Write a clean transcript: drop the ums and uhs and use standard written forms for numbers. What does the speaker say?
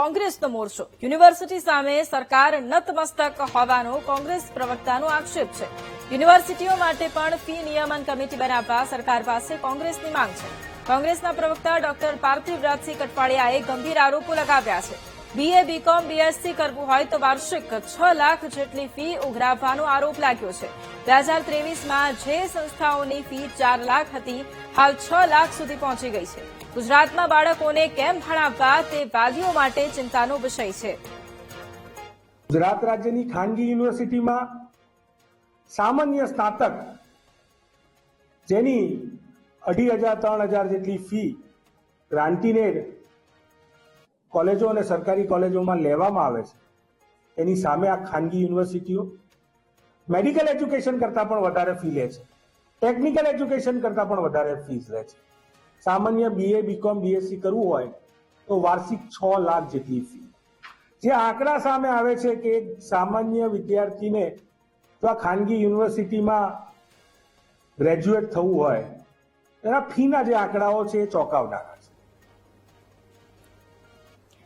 કોંગ્રેસનો મોરચો. યુનિવર્સિટી સામે સરકાર નતમસ્તક હોવાનો કોંગ્રેસ પ્રવક્તાનો આક્ષેપ છે. યુનિવર્સિટીઓ માટે પણ ફી નિયમન કમિટી બનાવવા સરકાર પાસે કોંગ્રેસની માંગ છે. કોંગ્રેસના પ્રવક્તા ડોક્ટર પાર્થિવ રાજસિંહ કઠવાડિયાએ ગંભીર આરોપો લગાવ્યા છે. બીએ, બીકોમ, બીએસસી કરવું હોય તો વાર્ષિક 6 લાખ જેટલી ફી ઉઘરાવવાનો આરોપ લાગ્યો છે. 2023માં જે સંસ્થાઓની ફી 4 લાખ હતી, હાલ 6 લાખ સુધી પહોંચી ગઈ છે. ગુજરાતમાં બાળકોને કેમ ભણાવવા તે વાલીઓ માટે ચિંતાનો વિષય છે. ગુજરાત રાજ્યની ખાનગી યુનિવર્સિટીમાં સામાન્ય સ્નાતક જેની 2,500-3,000 જેટલી ફી ગ્રાન્ટીનેડ કોલેજો અને સરકારી કોલેજોમાં લેવામાં આવે છે, એની સામે આ ખાનગી યુનિવર્સિટીઓ મેડિકલ એજ્યુકેશન કરતાં પણ વધારે ફી લે છે, ટેકનિકલ એજ્યુકેશન કરતાં પણ વધારે ફીસ લે છે. સામાન્ય બીએ, બીકોમ, બીએસસી કરવું હોય તો વાર્ષિક 6 લાખ જેટલી ફી. જે આંકડા સામે આવે છે કે સામાન્ય વિદ્યાર્થીને તો આ ખાનગી યુનિવર્સિટીમાં ગ્રેજ્યુએટ થવું હોય એના ફીના જે આંકડાઓ છે એ ચોંકાવનારા છે.